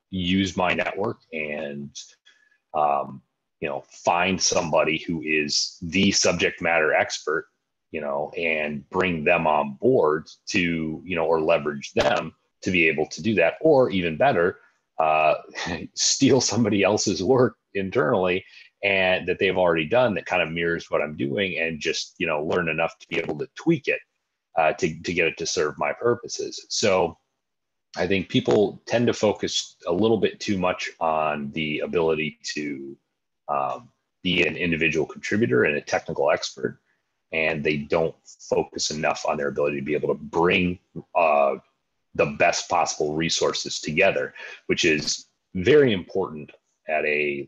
use my network and, find somebody who is the subject matter expert, and bring them on board to, or leverage them to be able to do that, or even better, steal somebody else's work internally and that they've already done that kind of mirrors what I'm doing, and just learn enough to be able to tweak it to get it to serve my purposes. So I think people tend to focus a little bit too much on the ability to be an individual contributor and a technical expert, and they don't focus enough on their ability to be able to bring the best possible resources together, which is very important at a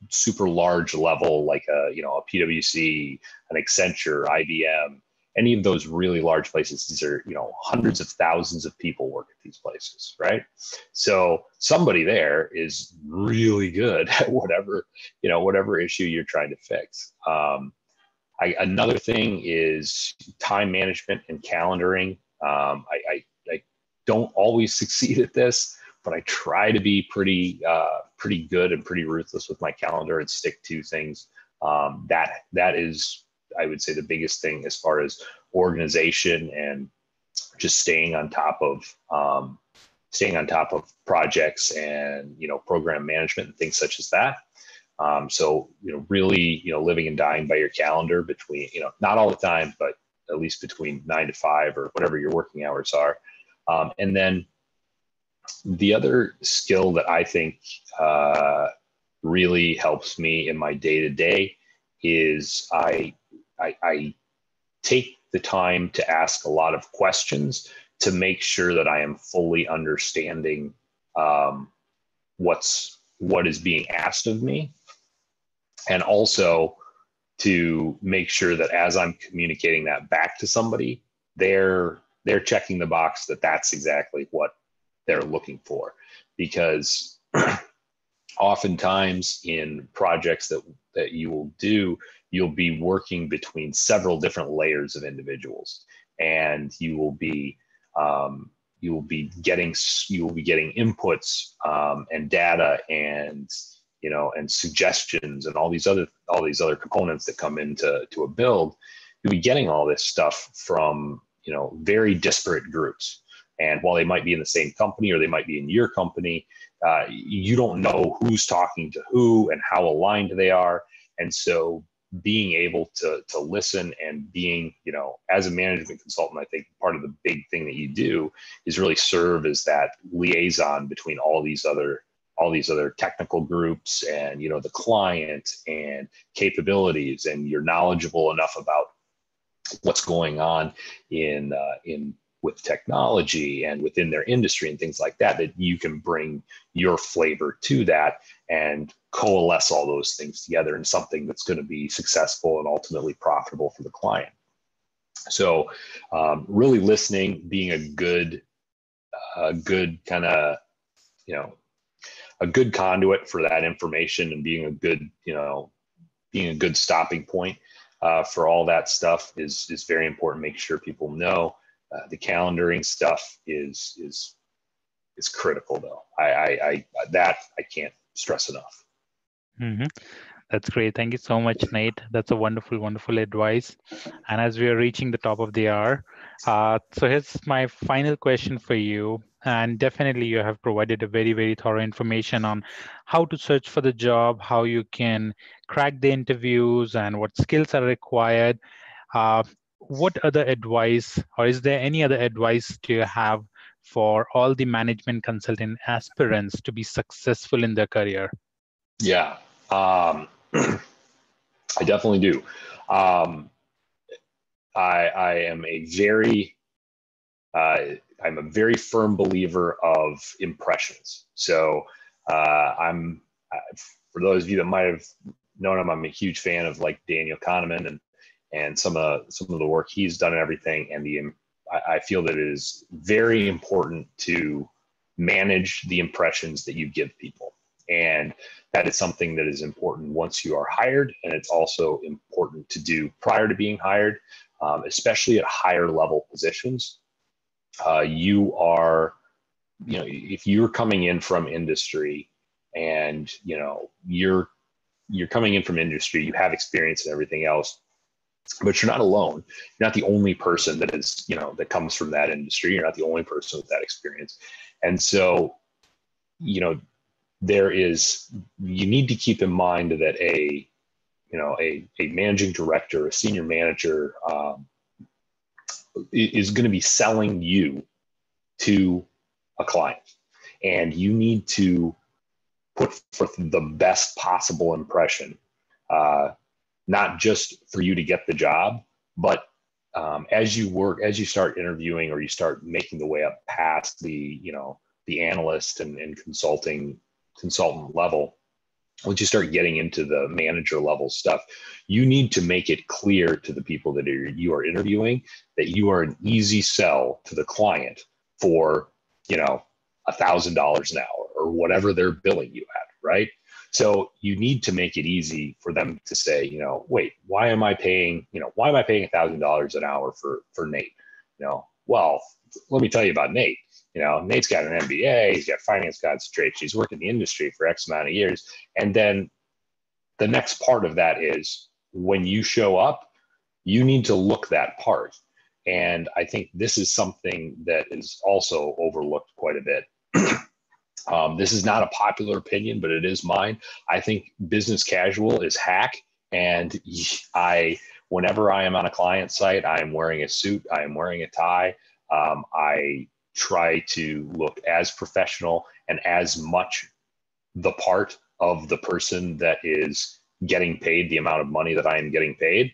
super large level, like a PwC, an Accenture, IBM, any of those really large places. These are, hundreds of thousands of people work at these places, right? So somebody there is really good at whatever issue you're trying to fix. Another thing is time management and calendaring. I don't always succeed at this, but I try to be pretty good and pretty ruthless with my calendar and stick to things. That is, I would say, the biggest thing as far as organization and just staying on top of projects and, program management and things such as that. So, really, living and dying by your calendar between, not all the time, but at least between 9 to 5 or whatever your working hours are. And then the other skill that I think really helps me in my day to day is I take the time to ask a lot of questions to make sure that I am fully understanding what is being asked of me, and also to make sure that as I'm communicating that back to somebody, they're checking the box that that's exactly what they're looking for. Because oftentimes in projects that you will do, you'll be working between several different layers of individuals, and you will be getting inputs and data and and suggestions and all these other components that come into a build. You'll be getting all this stuff from very disparate groups, and while they might be in the same company or they might be in your company, you don't know who's talking to who and how aligned they are. And so being able to listen and being, as a management consultant, I think part of the big thing that you do is really serve as that liaison between all these other technical groups and, the client and capabilities, and you're knowledgeable enough about what's going on with technology and within their industry and things like that, that you can bring your flavor to that and coalesce all those things together in something that's going to be successful and ultimately profitable for the client. So really listening, being a good kind of, a good conduit for that information, and being a good stopping point for all that stuff is very important. Make sure people know the calendaring stuff is critical, though. I can't stress enough. Mm-hmm. That's great. Thank you so much, Nate. That's a wonderful, wonderful advice. And as we are reaching the top of the hour, so here's my final question for you. And definitely you have provided a very, very thorough information on how to search for the job, how you can crack the interviews, and what skills are required. What other advice, or is there any other advice do you have for all the management consultant aspirants to be successful in their career? Yeah. I definitely do. I am I'm a very firm believer of impressions. So for those of you that might have known him, I'm a huge fan of like Daniel Kahneman and some of the work he's done and everything. And I feel that it is very important to manage the impressions that you give people. And that is something that is important once you are hired. And it's also important to do prior to being hired, especially at higher level positions. If you're coming in from industry and, you're coming in from industry, you have experience and everything else, but you're not alone. You're not the only person that is, that comes from that industry. You're not the only person with that experience. And so, you need to keep in mind that a managing director, a senior manager, is going to be selling you to a client, and you need to put forth the best possible impression, not just for you to get the job, but as you start interviewing, or you start making the way up past the analyst and consultant level, once you start getting into the manager level stuff, you need to make it clear to the people that you are interviewing that you are an easy sell to the client for, $1,000 an hour or whatever they're billing you at, right? So you need to make it easy for them to say, wait, why am I paying $1,000 an hour for Nate? Well, let me tell you about Nate. Nate's got an MBA, he's got finance concentration, he's worked in the industry for X amount of years. And then the next part of that is when you show up, you need to look that part. And I think this is something that is also overlooked quite a bit. This is not a popular opinion, but it is mine. I think business casual is hack. And whenever I am on a client site, I am wearing a suit, I am wearing a tie. I try to look as professional and as much the part of the person that is getting paid the amount of money that I am getting paid,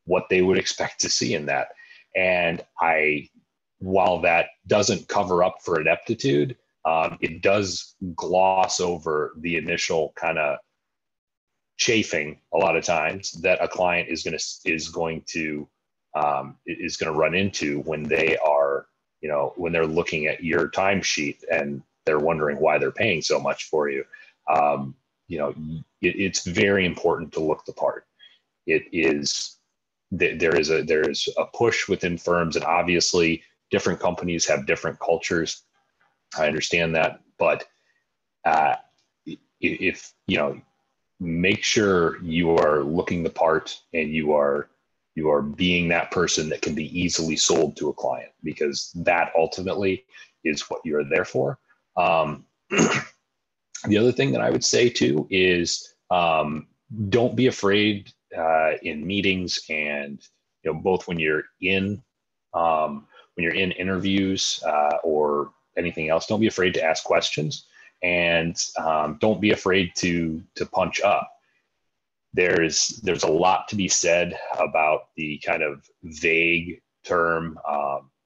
what they would expect to see in that. And while that doesn't cover up for ineptitude, it does gloss over the initial kind of chafing a lot of times that a client is going to run into when they are, when they're looking at your timesheet and they're wondering why they're paying so much for you. It's very important to look the part. There is a push within firms, and obviously different companies have different cultures. I understand that, but if make sure you are looking the part and you are being that person that can be easily sold to a client, because that ultimately is what you're there for. The other thing that I would say too is don't be afraid in meetings, and both when you're in interviews or anything else, don't be afraid to ask questions, and don't be afraid to punch up. There's a lot to be said about the kind of vague term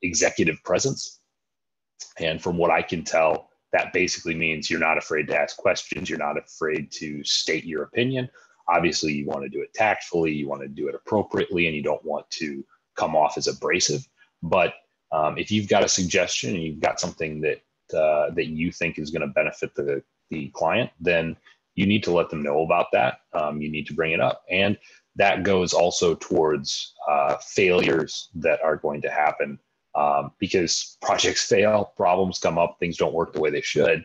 executive presence. And from what I can tell, that basically means you're not afraid to ask questions. You're not afraid to state your opinion. Obviously, you want to do it tactfully, you want to do it appropriately, and you don't want to come off as abrasive. But if you've got a suggestion and you've got something that you think is going to benefit the client, then you need to let them know about that. You need to bring it up. And that goes also towards failures that are going to happen, because projects fail, problems come up, things don't work the way they should.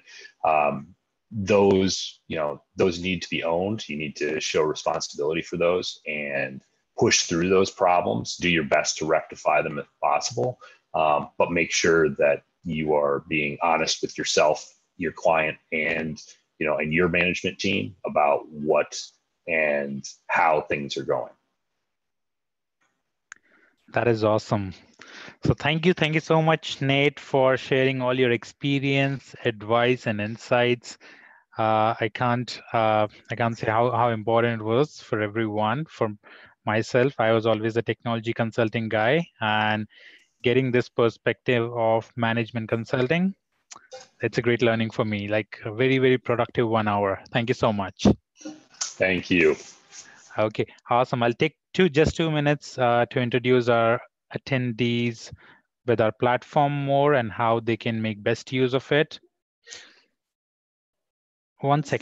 Those need to be owned. You need to show responsibility for those and push through those problems. Do your best to rectify them if possible, but make sure that you are being honest with yourself, your client, and your management team about what and how things are going. That is awesome. So thank you so much, Nate, for sharing all your experience, advice, and insights. I can't say how important it was for everyone. For myself, I was always a technology consulting guy, and getting this perspective of management consulting, it's a great learning for me, like a very, very productive 1 hour. Thank you so much. Thank you. Okay, awesome. I'll take just 2 minutes to introduce our attendees with our platform more and how they can make best use of it. 1 second.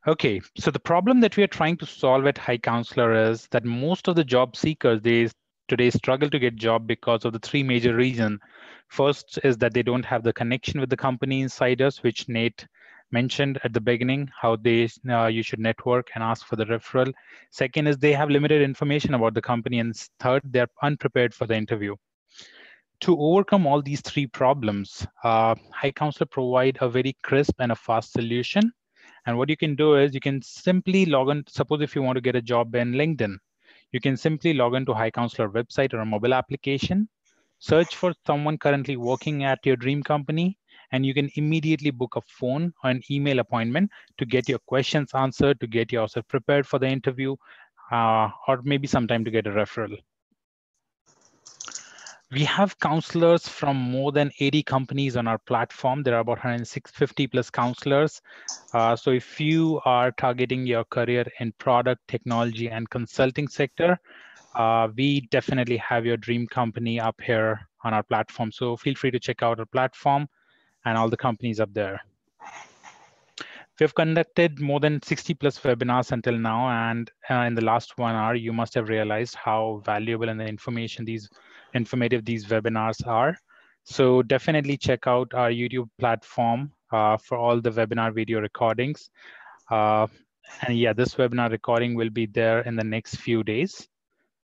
Okay, so the problem that we are trying to solve at High Counselor is that most of the job seekers today struggle to get job because of the 3 major reasons. First is that they don't have the connection with the company insiders, which Nate mentioned at the beginning, how you should network and ask for the referral. Second is they have limited information about the company, and third, they're unprepared for the interview. To overcome all these 3 problems, High Counselor provide a very crisp and a fast solution. And what you can do is you can simply log in. Suppose if you want to get a job in LinkedIn, you can simply log into High Counselor website or a mobile application, search for someone currently working at your dream company, and you can immediately book a phone or an email appointment to get your questions answered, to get yourself prepared for the interview, or maybe sometime to get a referral. We have counselors from more than 80 companies on our platform. There are about 150 plus counselors. So if you are targeting your career in product, technology, and consulting sector, we definitely have your dream company up here on our platform. So feel free to check out our platform. and all the companies up there. We have conducted more than 60 plus webinars until now, and in the last 1 hour, you must have realized how valuable and the informative these webinars are. So definitely check out our YouTube platform for all the webinar video recordings. And yeah, this webinar recording will be there in the next few days.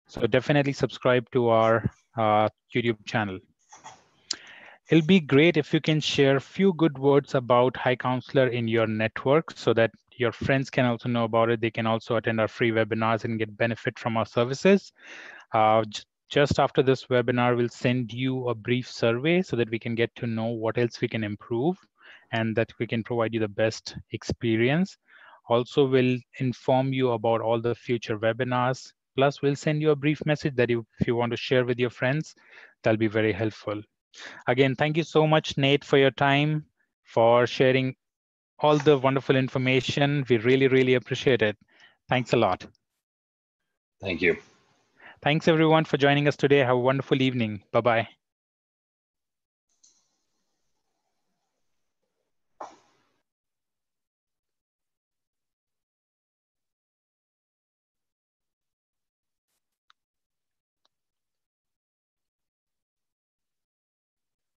So definitely subscribe to our YouTube channel. It'll be great if you can share a few good words about High Counselor in your network so that your friends can also know about it. They can also attend our free webinars and get benefit from our services. Just after this webinar, we'll send you a brief survey so that we can get to know what else we can improve and that we can provide you the best experience. Also, we'll inform you about all the future webinars. Plus, we'll send you a brief message that if you want to share with your friends, that'll be very helpful. Again, thank you so much, Nate, for your time, for sharing all the wonderful information. We really, really appreciate it. Thanks a lot. Thank you. Thanks, everyone, for joining us today. Have a wonderful evening. Bye-bye.